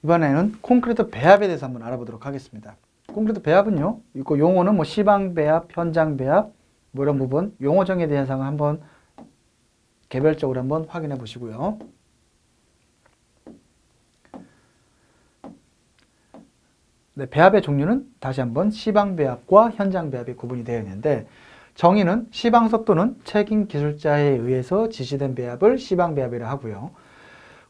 이번에는 콘크리트 배합에 대해서 한번 알아보도록 하겠습니다. 콘크리트 배합은요, 이거 용어는 뭐 시방 배합, 현장 배합, 뭐 이런 부분, 용어 정의에 대해서 한번 개별적으로 한번 확인해 보시고요. 네, 배합의 종류는 다시 한번 시방 배합과 현장 배합이 구분이 되어 있는데, 정의는 시방서 또는 책임 기술자에 의해서 지시된 배합을 시방 배합이라 하고요.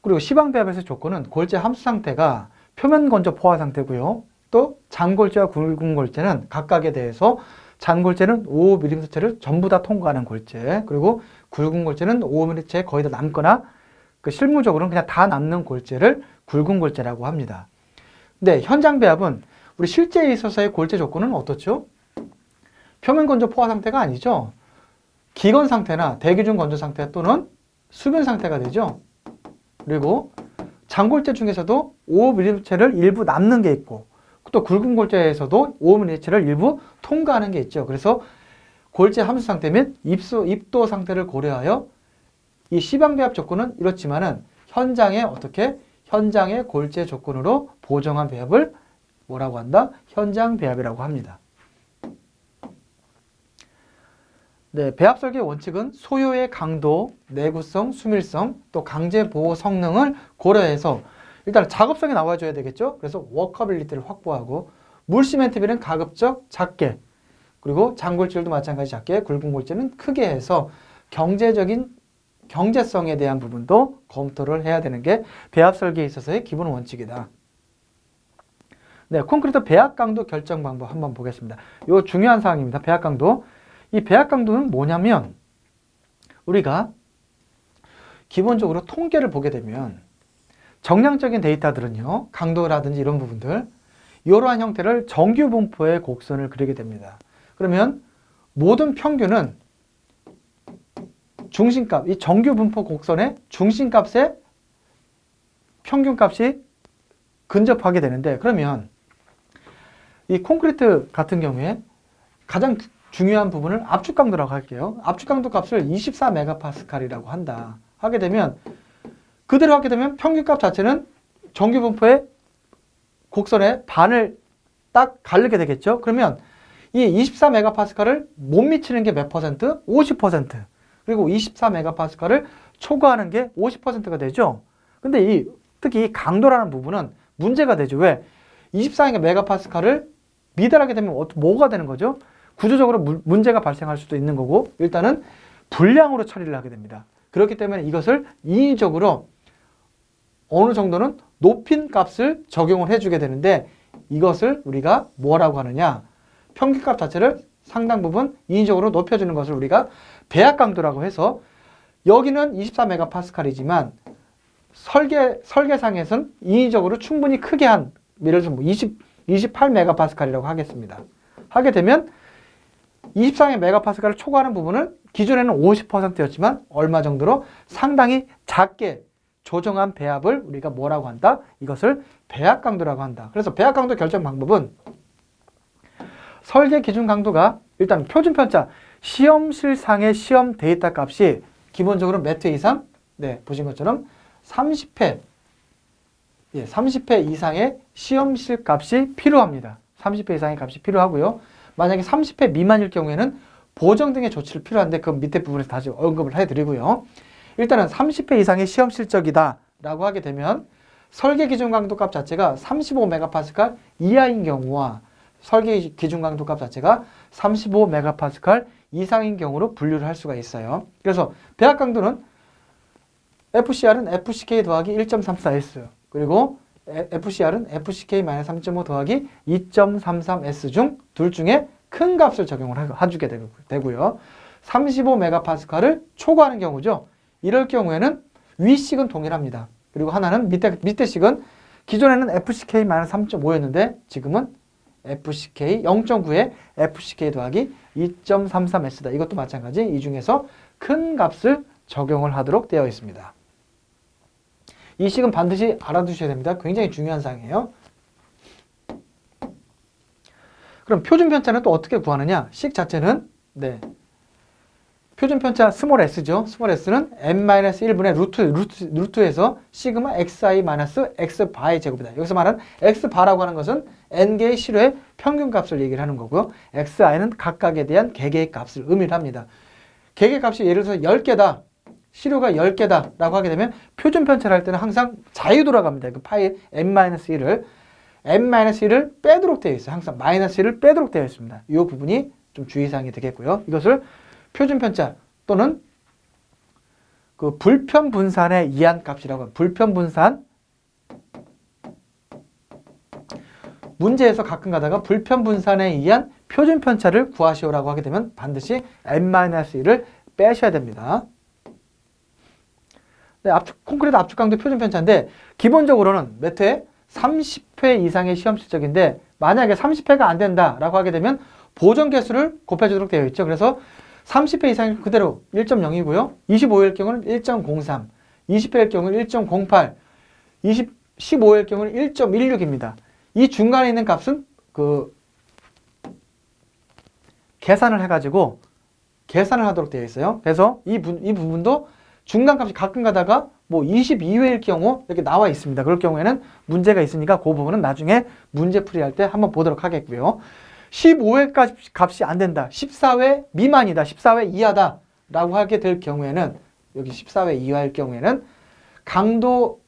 그리고 시방 배합에서 조건은 골재 함수 상태가 표면 건조 포화 상태고요. 또 잔골재와 굵은 골재는 각각에 대해서 잔골재는 5mm체를 전부 다 통과하는 골재, 그리고 굵은 골재는 5mm체 거의 다 남거나 실무적으로는 그냥 다 남는 골재를 굵은 골재라고 합니다. 근데 현장 배합은 우리 실제에 있어서의 골재 조건은 어떻죠? 표면 건조 포화 상태가 아니죠. 기건 상태나 대기준 건조 상태 또는 수변 상태가 되죠. 그리고 잔골재 중에서도 5mm체를 일부 남는 게 있고, 또 굵은 골재에서도 5mm체를 일부 통과하는 게 있죠. 그래서 골재 함수 상태 및 입도 상태를 고려하여 이 시방 배합 조건은 이렇지만은 현장의 골재 조건으로 보정한 배합을 뭐라고 한다? 현장 배합이라고 합니다. 네, 배합 설계 원칙은 소요의 강도, 내구성, 수밀성, 또 강제 보호 성능을 고려해서 일단 작업성이 나와줘야 되겠죠. 그래서 워커빌리티를 확보하고, 물 시멘트 비는 가급적 작게, 그리고 잔골재도 마찬가지 작게, 굵은 골재는 크게 해서 경제성에 대한 부분도 검토를 해야 되는 게 배합 설계에 있어서의 기본 원칙이다. 네, 콘크리트 배합 강도 결정 방법 한번 보겠습니다. 이거 중요한 사항입니다. 배합 강도. 이 배합 강도는 뭐냐면, 우리가 기본적으로 통계를 보게 되면 정량적인 데이터들은요, 강도라든지 이런 부분들, 이러한 형태를 정규 분포의 곡선을 그리게 됩니다. 그러면 모든 평균은 중심값, 이 정규 분포 곡선의 중심값에 평균값이 근접하게 되는데, 그러면 이 콘크리트 같은 경우에 가장 중요한 부분을 압축 강도라고 할게요. 압축 강도 값을 24MPa이라고 한다. 하게 되면 그대로 하게 되면 평균값 자체는 정규 분포의 곡선의 반을 딱 가르게 되겠죠. 그러면 이 24MPa를 못 미치는 게 몇 퍼센트? 50%. 그리고 24MPa를 초과하는 게 50%가 되죠. 근데 특히 이 강도라는 부분은 문제가 되죠. 왜? 24MPa를 미달하게 되면 뭐가 되는 거죠? 구조적으로 문제가 발생할 수도 있는 거고, 일단은 불량으로 처리를 하게 됩니다. 그렇기 때문에 이것을 인위적으로 어느 정도는 높인 값을 적용을 해주게 되는데, 이것을 우리가 뭐라고 하느냐, 평균값 자체를 상당 부분 인위적으로 높여주는 것을 우리가 배합 강도라고 해서, 여기는 24MPa이지만 설계상에서는 인위적으로 충분히 크게 한, 예를 들어서 28MPa이라고 하겠습니다. 하게 되면 24MPa를 초과하는 부분은 기존에는 50%였지만 얼마 정도로 상당히 작게 조정한 배합을 우리가 뭐라고 한다? 이것을 배합 강도라고 한다. 그래서 배합 강도 결정 방법은 설계 기준 강도가 일단 표준 편차, 시험실상의 시험 데이터 값이 기본적으로 몇 회 이상? 네, 보신 것처럼 30회 이상의 시험실 값이 필요합니다. 30회 이상의 값이 필요하고요. 만약에 30회 미만일 경우에는 보정 등의 조치를 필요한데, 그 밑에 부분에서 다시 언급을 해드리고요. 일단은 30회 이상의 시험 실적이다 라고 하게 되면 설계 기준 강도 값 자체가 35MPa 이하인 경우와 설계 기준 강도 값 자체가 35MPa 이상인 경우로 분류를 할 수가 있어요. 그래서 배합 강도는 FCR은 FCK 더하기 1.34S, 그리고 FCR은 FCK-3.5 더하기 2.33S 중 둘 중에 큰 값을 적용을 해주게 되고요. 35MPa를 초과하는 경우죠. 이럴 경우에는 위식은 동일합니다. 그리고 하나는 밑에 식은 기존에는 FCK-3.5였는데 지금은 FCK 0.9에 FCK 더하기 2.33S다. 이것도 마찬가지 이 중에서 큰 값을 적용을 하도록 되어 있습니다. 이 식은 반드시 알아두셔야 됩니다. 굉장히 중요한 사항이에요. 그럼 표준 편차는 또 어떻게 구하느냐? 식 자체는 표준 편차 스몰 s죠. 스몰 s는 n-1분의 루트에서 시그마 xi-x 바의 제곱이다. 여기서 말하는 x 바라고 하는 것은 n개의 실호의 평균 값을 얘기를 하는 거고요. xi는 각각에 대한 개개의 값을 의미를 합니다. 개개 값이 예를 들어서 10개다. 실호가 10개다 라고 하게 되면 표준 편차를 할 때는 항상 자유 돌아갑니다. 그 파이 n-1을 빼도록 되어 있어요. 항상 -1을 빼도록 되어 있습니다. 이 부분이 좀 주의사항이 되겠고요. 이것을 표준 편차 또는 그 불편 분산에 의한 값이라고 합니다. 불편 분산. 문제에서 가끔 가다가 불편 분산에 의한 표준 편차를 구하시오라고 하게 되면 반드시 n-1을 빼셔야 됩니다. 네, 콘크리트 압축 강도 표준 편차인데 기본적으로는 몇 회? 30회 이상의 시험 실적인데 만약에 30회가 안 된다라고 하게 되면 보정 개수를 곱해주도록 되어 있죠. 그래서 30회 이상이 그대로 1.0이고요. 25회일 경우는 1.03, 20회일 경우는 1.08, 15회일 경우는 1.16입니다. 이 중간에 있는 값은 계산을 해가지고 계산을 하도록 되어 있어요. 그래서 이 부분도 중간값이 가끔 가다가 뭐 22회일 경우 이렇게 나와 있습니다. 그럴 경우에는 문제가 있으니까 그 부분은 나중에 문제 풀이할 때 한번 보도록 하겠고요. 15회 값이 안 된다. 14회 미만이다. 14회 이하다. 라고 하게 될 경우에는 여기 14회 이하일 경우에는 강도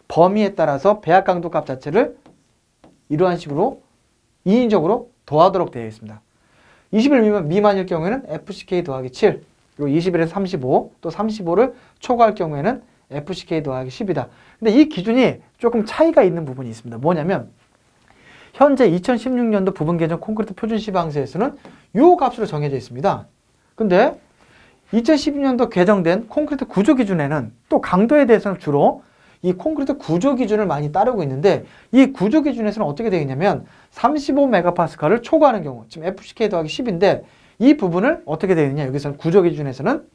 범위에 따라서 배합 강도 값 자체를 이러한 식으로 인위적으로 더하도록 되어 있습니다. 20일 미만일 경우에는 FCK 더하기 7, 그리고 20일에서 35, 또 35를 초과할 경우에는 FCK 더하기 10이다. 근데 이 기준이 조금 차이가 있는 부분이 있습니다. 뭐냐면 현재 2016년도 부분 개정 콘크리트 표준 시방서에서는 이 값으로 정해져 있습니다. 근데 2012년도 개정된 콘크리트 구조 기준에는 또 강도에 대해서는 주로 이 콘크리트 구조 기준을 많이 따르고 있는데 이 구조 기준에서는 어떻게 되어 있냐면 35메가파스칼을 초과하는 경우, 지금 FCK 더하기 10인데 이 부분을 어떻게 되어 있느냐, 여기서는 구조 기준에서는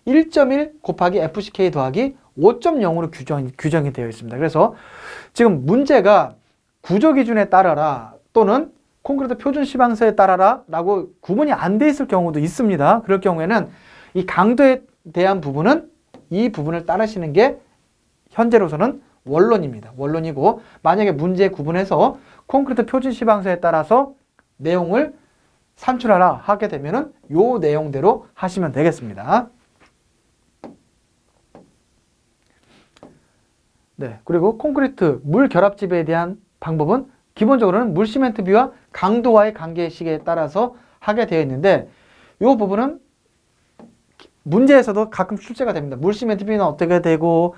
1.1 곱하기 FCK 더하기 5.0으로 규정이 되어 있습니다. 그래서 지금 문제가 구조 기준에 따라라 또는 콘크리트 표준 시방서에 따라라 라고 구분이 안 돼 있을 경우도 있습니다. 그럴 경우에는 이 강도에 대한 부분은 이 부분을 따르시는 게 현재로서는 원론입니다. 원론이고 만약에 문제 구분해서 콘크리트 표준 시방서에 따라서 내용을 산출하라 하게 되면은 요 내용대로 하시면 되겠습니다. 네, 그리고 콘크리트 물 결합집에 대한 방법은 기본적으로는 물 시멘트 비와 강도와의 관계식에 따라서 하게 되어 있는데 이 부분은 문제에서도 가끔 출제가 됩니다. 물 시멘트 비는 어떻게 되고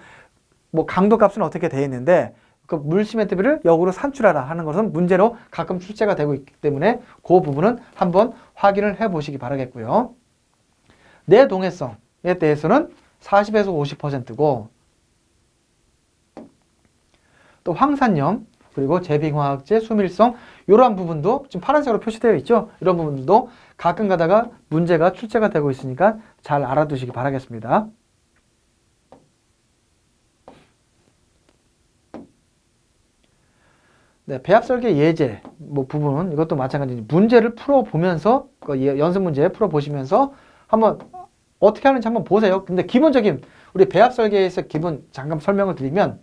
뭐 강도 값은 어떻게 되어 있는데 그 물 시멘트 비를 역으로 산출하라 하는 것은 문제로 가끔 출제가 되고 있기 때문에 그 부분은 한번 확인을 해 보시기 바라겠고요. 내동해성에 대해서는 40에서 50%고 또 황산염 그리고 제빙화학제, 수밀성 이러한 부분도 지금 파란색으로 표시되어 있죠. 이런 부분도 가끔 가다가 문제가 출제가 되고 있으니까 잘 알아두시기 바라겠습니다. 네, 배합설계 예제 부분은 이것도 마찬가지로 문제를 풀어보면서 연습 문제 풀어보시면서 한번 어떻게 하는지 한번 보세요. 근데 기본적인 우리 배합설계에서 기본 잠깐 설명을 드리면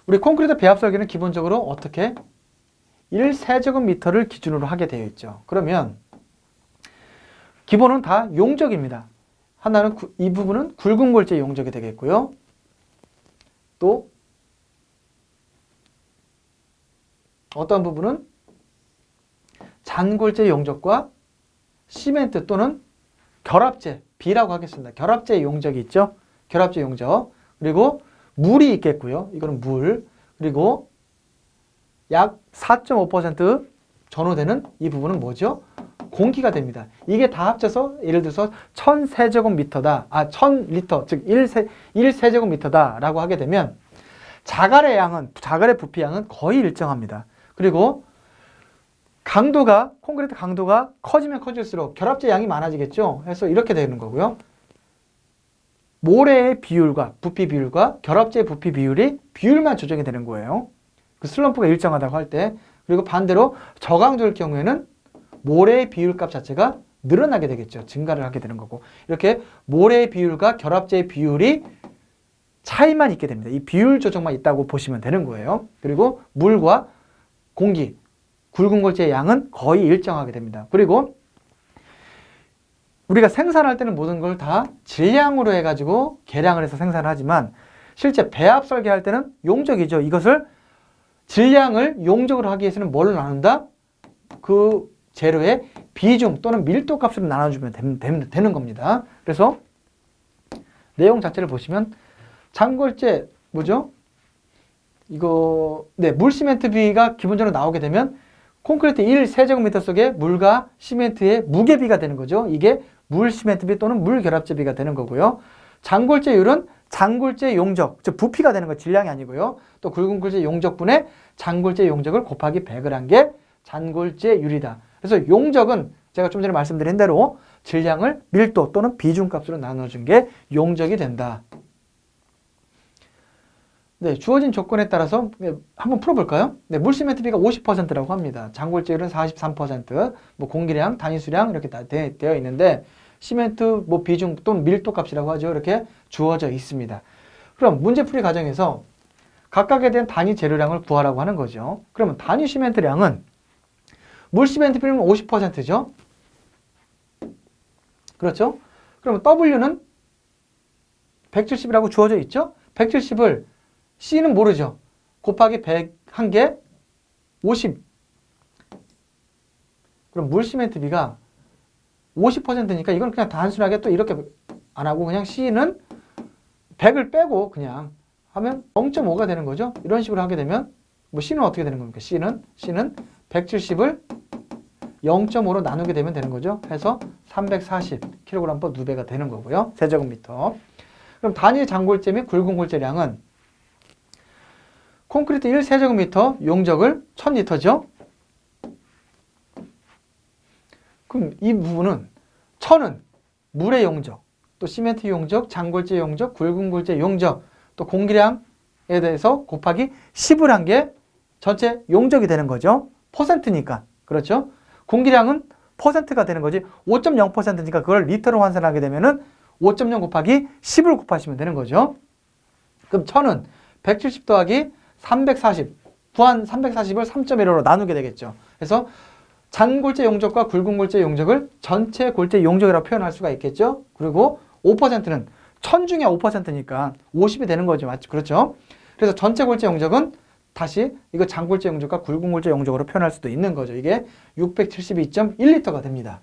우리 콘크리트 배합설계는 기본적으로 어떻게 1세제곱미터를 기준으로 하게 되어 있죠. 그러면 기본은 다 용적입니다. 하나는 이 부분은 굵은 골재 용적이 되겠고요. 또 어떤 부분은 잔골재 용적과 시멘트 또는 결합재, B라고 하겠습니다. 결합재 용적이 있죠. 결합재 용적. 그리고 물이 있겠고요. 이거는 물. 그리고 약 4.5% 전후되는 이 부분은 뭐죠? 공기가 됩니다. 이게 다 합쳐서 예를 들어서 1000세제곱미터다. 1000리터, 즉 1세제곱미터다 라고 하게 되면 자갈의 부피양은 거의 일정합니다. 그리고 강도가, 콘크리트 강도가 커지면 커질수록 결합재 양이 많아지겠죠. 그래서 이렇게 되는 거고요. 모래의 비율과 부피 비율과 결합재의 부피 비율이 비율만 조정이 되는 거예요. 그 슬럼프가 일정하다고 할 때. 그리고 반대로 저강도일 경우에는 모래의 비율값 자체가 늘어나게 되겠죠. 증가를 하게 되는 거고. 이렇게 모래의 비율과 결합제의 비율이 차이만 있게 됩니다. 이 비율 조정만 있다고 보시면 되는 거예요. 그리고 물과 공기, 굵은 골재의 양은 거의 일정하게 됩니다. 그리고 우리가 생산할 때는 모든 걸 다 질량으로 해가지고 계량을 해서 생산을 하지만 실제 배합 설계할 때는 용적이죠. 이것을 질량을 용적으로 하기 위해서는 뭘로 나눈다? 그 재료의 비중 또는 밀도 값으로 나눠주면 되는 겁니다. 그래서 내용 자체를 보시면 장골재 뭐죠? 이거 물 시멘트 비가 기본적으로 나오게 되면 콘크리트 1세제곱미터 속에 물과 시멘트의 무게비가 되는 거죠. 이게 물 시멘트 비 또는 물 결합제 비가 되는 거고요. 장골재율은 장골재 용적, 즉 부피가 되는 거 질량이 아니고요. 또 굵은 골재 용적분의 장골재 용적을 곱하기 100을 한 게 장골재율이다. 그래서 용적은 제가 좀 전에 말씀드린 대로 질량을 밀도 또는 비중값으로 나눠준 게 용적이 된다. 네, 주어진 조건에 따라서 한번 풀어볼까요? 네, 물시멘트비가 50%라고 합니다. 장골재율은 43%, 뭐 공기량, 단위수량 이렇게 다 되어 있는데 시멘트 뭐 비중 또는 밀도 값이라고 하죠. 이렇게 주어져 있습니다. 그럼 문제풀이 과정에서 각각에 대한 단위 재료량을 구하라고 하는 거죠. 그러면 단위 시멘트량은 물시멘트비는 50%죠. 그렇죠? 그러면 W는 170이라고 주어져 있죠. 170을 C는 모르죠. 곱하기 100 한 개 50. 그럼 물시멘트비가 50%니까 이건 그냥 단순하게 또 이렇게 안 하고 그냥 C는 100을 빼고 그냥 하면 0.5가 되는 거죠. 이런 식으로 하게 되면 뭐 C는 어떻게 되는 겁니까? C는 170을 0.5로 나누게 되면 되는 거죠. 해서 340kg/두 배가 되는 거고요. 세제곱미터. 그럼 단위 장골재 및 굵은 골재량은 콘크리트 1세제곱미터 용적을 1000리터죠. 그럼 이 부분은 1000은 물의 용적, 또 시멘트 용적, 장골재 용적, 굵은 골재 용적, 또 공기량에 대해서 곱하기 10을 한 게 전체 용적이 되는 거죠. 퍼센트니까. 그렇죠? 공기량은 퍼센트가 되는 거지 5.0%니까 그걸 리터로 환산하게 되면은 5.0 곱하기 10을 곱하시면 되는 거죠. 그럼 1000은 170 더하기 340, 구한 340을 3.15로 나누게 되겠죠. 그래서 잔골재 용적과 굵은 골재 용적을 전체 골재 용적이라고 표현할 수가 있겠죠. 그리고 5%는 1000 중에 5%니까 50이 되는 거죠. 맞죠? 그렇죠? 그래서 전체 골재 용적은 다시 이거 장골재 용적과 굵은 골재 용적으로 표현할 수도 있는 거죠. 이게 672.1리터가 됩니다.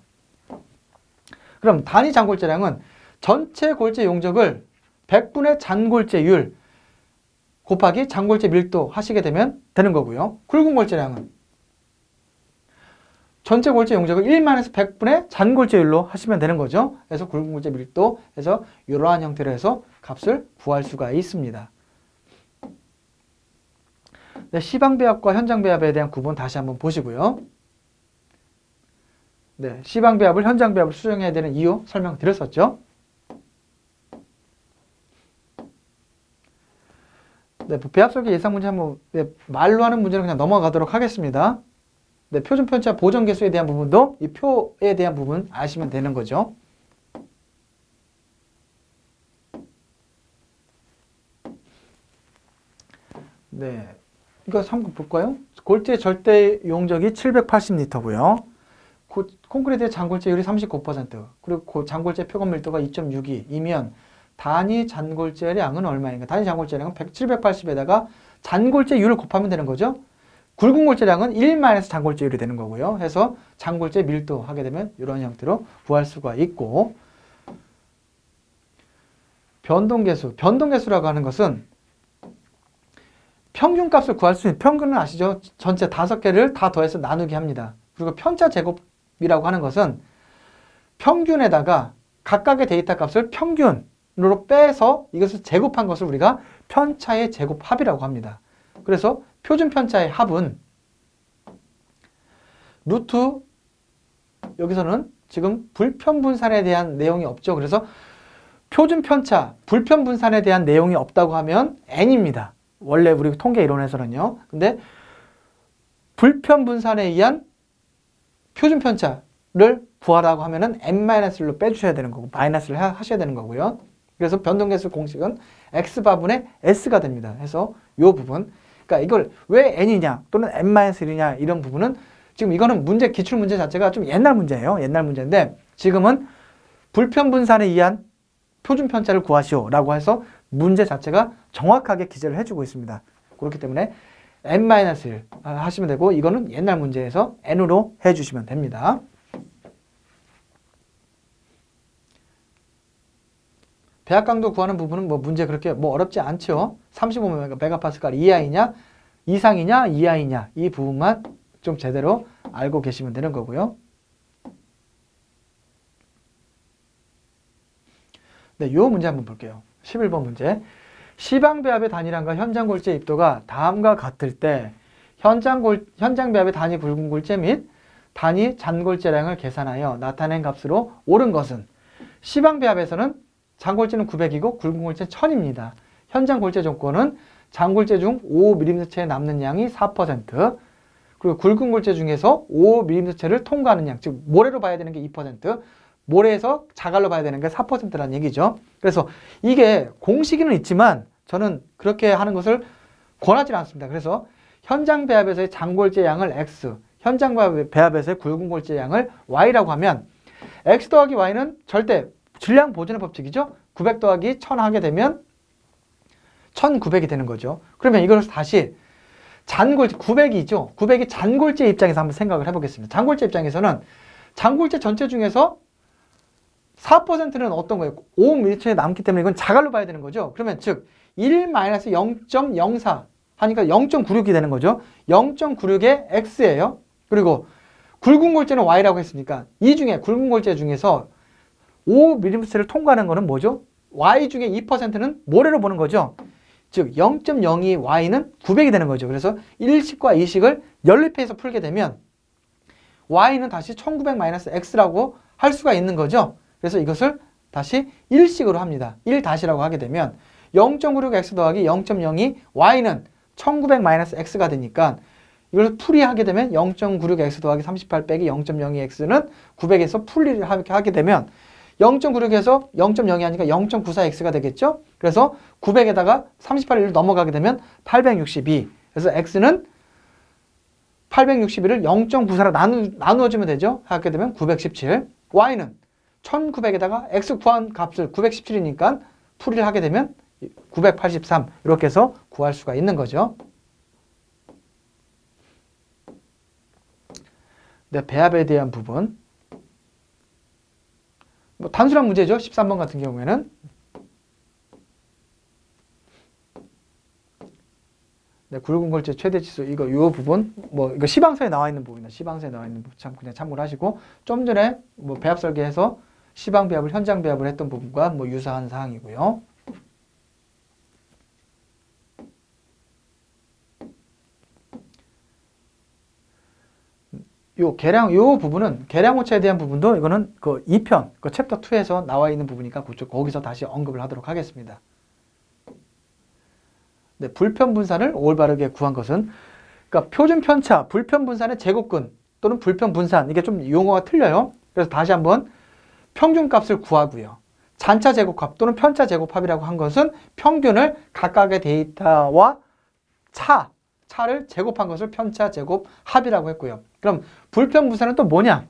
그럼 단위 장골재량은 전체 골재 용적을 100분의 잔골재율 곱하기 장골재 밀도 하시게 되면 되는 거고요. 굵은 골재량은 전체 골재 용적을 1만에서 100분의 잔골재율로 하시면 되는 거죠. 그래서 굵은 골재 밀도 해서 이러한 형태로 해서 값을 구할 수가 있습니다. 네, 시방배합과 현장배합에 대한 구분 다시 한번 보시고요. 네, 시방배합을 현장배합을 수정해야 되는 이유 설명드렸었죠. 네, 배합설계 예상 문제 한번 말로 하는 문제는 그냥 넘어가도록 하겠습니다. 네, 표준 편차 보정 개수에 대한 부분도 이 표에 대한 부분 아시면 되는 거죠. 네, 이거 한번 볼까요? 골재 절대 용적이 780리터고요. 콘크리트의 잔골재율이 39%, 그리고 잔골재 표건 밀도가 2.62이면 단위 잔골재량은 얼마인가? 단위 잔골재량은 780에다가 잔골재율을 곱하면 되는 거죠. 굵은 골재량은 1만에서 잔골재율이 되는 거고요. 해서 잔골재 밀도 하게 되면 이런 형태로 구할 수가 있고, 변동계수. 변동계수라고 하는 것은 평균값을 구할 수 있는, 평균은 아시죠? 전체 5개를 다 더해서 나누게 합니다. 그리고 편차 제곱이라고 하는 것은 평균에다가 각각의 데이터 값을 평균으로 빼서 이것을 제곱한 것을 우리가 편차의 제곱합이라고 합니다. 그래서 표준 편차의 합은 루트, 여기서는 지금 불편분산에 대한 내용이 없죠. 그래서 표준 편차, 불편분산에 대한 내용이 없다고 하면 n입니다. 원래 우리 통계 이론에서는요. 근데 불편분산에 의한 표준 편차를 구하라고 하면은 n-1로 빼주셔야 되는 거고 마이너스를 하셔야 되는 거고요. 그래서 변동계수 공식은 x바분의 s가 됩니다. 그래서 이 부분, 그러니까 이걸 왜 n이냐 또는 n-1이냐 이런 부분은 지금 이거는 문제 기출 문제 자체가 좀 옛날 문제예요. 옛날 문제인데 지금은 불편 분산에 의한 표준 편차를 구하시오라고 해서 문제 자체가 정확하게 기재를 해주고 있습니다. 그렇기 때문에 n-1 하시면 되고 이거는 옛날 문제에서 n으로 해주시면 됩니다. 배합 강도 구하는 부분은 뭐 문제 그렇게 뭐 어렵지 않죠. 35메가파스칼 이하이냐 이상이냐 이하이냐 이 부분만 좀 제대로 알고 계시면 되는 거고요. 네, 이 문제 한번 볼게요. 11번 문제. 시방배합의 단위량과 현장골재 입도가 다음과 같을 때 현장배합의 단위 굵은골재 및 단위 잔골재량을 계산하여 나타낸 값으로 옳은 것은 시방배합에서는 잔골재는 900이고 굵은골재는 1000입니다. 현장골재 조건은 잔골재 중 5mm체에 남는 양이 4%, 그리고 굵은골재 중에서 5mm체를 통과하는 양, 즉 모래로 봐야 되는 게 2%, 모래에서 자갈로 봐야 되는 게 4%라는 얘기죠. 그래서 이게 공식은 있지만 저는 그렇게 하는 것을 권하지 않습니다. 그래서 현장 배합에서의 잔골재 양을 x, 현장 배합에서의 굵은 골재 양을 y라고 하면 x 더하기 y는 절대 질량 보존의 법칙이죠. 900 더하기 1000 하게 되면 1900이 되는 거죠. 그러면 이걸 다시 잔골재 900이죠. 900이 잔골재 입장에서 한번 생각을 해보겠습니다. 잔골재 입장에서는 잔골재 전체 중에서 4%는 어떤 거예요? 5mm에 남기 때문에 이건 자갈로 봐야 되는 거죠. 그러면 즉 1-0.04 하니까 0.96이 되는 거죠. 0.96의 x예요. 그리고 굵은 골재는 y라고 했으니까 이 중에 굵은 골재 중에서 5mm를 통과하는 거는 뭐죠? y 중에 2%는 모래로 보는 거죠. 즉 0.02y는 900이 되는 거죠. 그래서 1식과 2식을 연립해서 풀게 되면 y는 다시 1900-x라고 할 수가 있는 거죠. 그래서 이것을 다시 1식으로 합니다. 1-라고 하게 되면 0.96x 더하기 0.02 y는 1900-x가 되니까 이걸 풀이하게 되면 0.96x 더하기 38 빼기 0.02x는 900에서 풀이를 하게 되면 0.96에서 0.02 하니까 0.94x가 되겠죠? 그래서 900에다가 38을 넘어가게 되면 862. 그래서 x는 861을 0.94로 나누어주면 되죠? 하게 되면 917. y는 1900에다가 x 구한 값을 917이니까 풀이를 하게 되면 983 이렇게 해서 구할 수가 있는 거죠. 네, 배합에 대한 부분. 뭐 단순한 문제죠. 13번 같은 경우에는. 네, 굵은 골재 최대 치수 이거 요 부분 뭐 이거 시방서에 나와 있는 부분이다. 시방서에 나와 있는 부분 참 그냥 참고를 하시고 좀 전에 뭐 배합 설계해서 시방 배합을 현장 배합을 했던 부분과 뭐 유사한 사항이고요. 요 부분은 계량 오차에 대한 부분도 이거는 그 2편, 그 챕터 2에서 나와 있는 부분이니까 거기서 다시 언급을 하도록 하겠습니다. 네, 불편 분산을 올바르게 구한 것은 그러니까 표준 편차, 불편 분산의 제곱근 또는 불편 분산 이게 좀 용어가 틀려요. 그래서 다시 한번 평균값을 구하고요. 잔차 제곱합 또는 편차 제곱합이라고 한 것은 평균을 각각의 데이터와 차를 제곱한 것을 편차 제곱합이라고 했고요. 그럼 불편 분산은 또 뭐냐?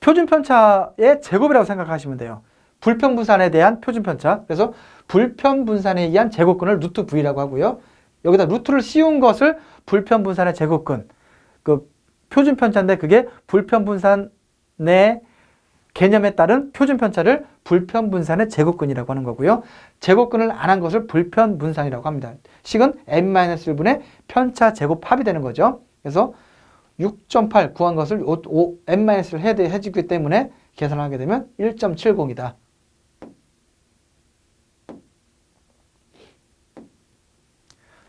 표준 편차의 제곱이라고 생각하시면 돼요. 불편 분산에 대한 표준 편차. 그래서 불편 분산에 의한 제곱근을 루트 v라고 하고요. 여기다 루트를 씌운 것을 불편 분산의 제곱근. 그 표준 편차인데 그게 불편 분산의 개념에 따른 표준 편차를 불편 분산의 제곱근이라고 하는 거고요. 제곱근을 안 한 것을 불편 분산이라고 합니다. 식은 n-1분의 편차 제곱합이 되는 거죠. 그래서 6.8 구한 것을 n-를 해주기 때문에 계산하게 되면 1.70이다.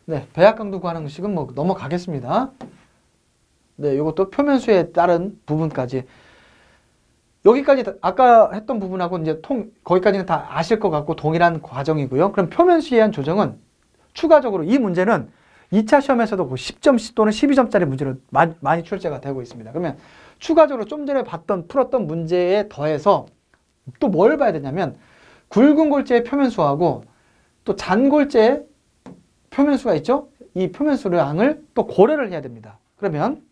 네, 배합 강도 구하는 식은 뭐 넘어가겠습니다. 네, 이것도 표면수에 따른 부분까지. 여기까지 아까 했던 부분하고 이제 거기까지는 다 아실 것 같고 동일한 과정이고요. 그럼 표면수에 의한 조정은 추가적으로 이 문제는 2차 시험에서도 10점 또는 12점짜리 문제로 많이 출제가 되고 있습니다. 그러면 추가적으로 좀 전에 풀었던 문제에 더해서 또 뭘 봐야 되냐면 굵은 골재의 표면수하고 또 잔골재의 표면수가 있죠? 이 표면수량을 또 고려를 해야 됩니다. 그러면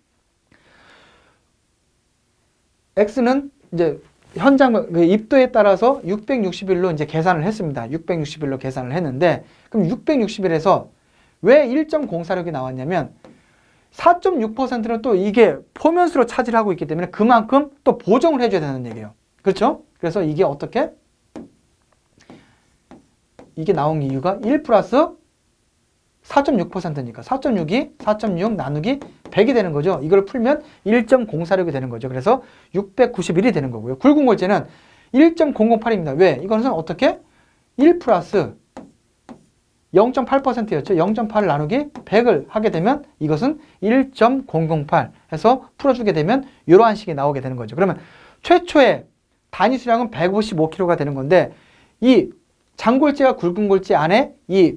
X는 이제 현장 입도에 따라서 661로 이제 계산을 했습니다. 661로 계산을 했는데 그럼 661에서 왜 1.046이 나왔냐면 4.6%는 또 이게 포면수로 차지를 하고 있기 때문에 그만큼 또 보정을 해줘야 되는 얘기예요. 그렇죠? 그래서 이게 어떻게? 이게 나온 이유가 1 플러스 4.6%니까 4.6이 4.6 나누기 100이 되는 거죠. 이걸 풀면 1.046이 되는 거죠. 그래서 691이 되는 거고요. 굵은 골재는 1.008입니다. 왜? 이거는 어떻게? 1 플러스 0.8%였죠. 0.8을 나누기 100을 하게 되면 이것은 1.008 해서 풀어주게 되면 이러한 식이 나오게 되는 거죠. 그러면 최초의 단위 수량은 155kg가 되는 건데 이 장골재와 굵은 골재 안에 이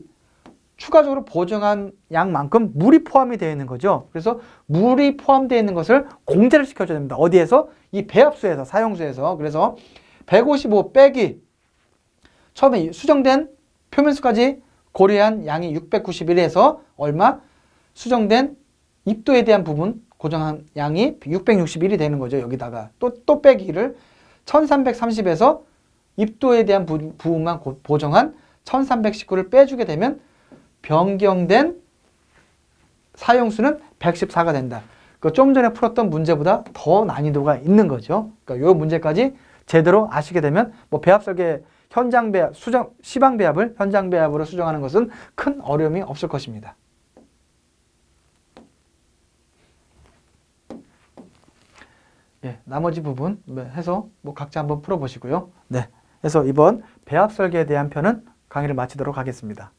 추가적으로 보정한 양만큼 물이 포함이 되어 있는 거죠. 그래서 물이 포함되어 있는 것을 공제를 시켜줘야 됩니다. 어디에서? 이 배합수에서, 사용수에서. 그래서 155 빼기 처음에 수정된 표면수까지 고려한 양이 691에서 얼마? 수정된 입도에 대한 부분 고정한 양이 661이 되는 거죠. 여기다가 또 빼기를 1330에서 입도에 대한 부분만 보정한 1319를 빼주게 되면 변경된 사용수는 114가 된다. 좀 전에 풀었던 문제보다 더 난이도가 있는 거죠. 그러니까 이 문제까지 제대로 아시게 되면 뭐 배합 설계 현장 배합, 시방 배합을 현장 배합으로 수정하는 것은 큰 어려움이 없을 것입니다. 예, 나머지 부분 해서 뭐 각자 한번 풀어보시고요. 네, 그래서 이번 배합 설계에 대한 편은 강의를 마치도록 하겠습니다.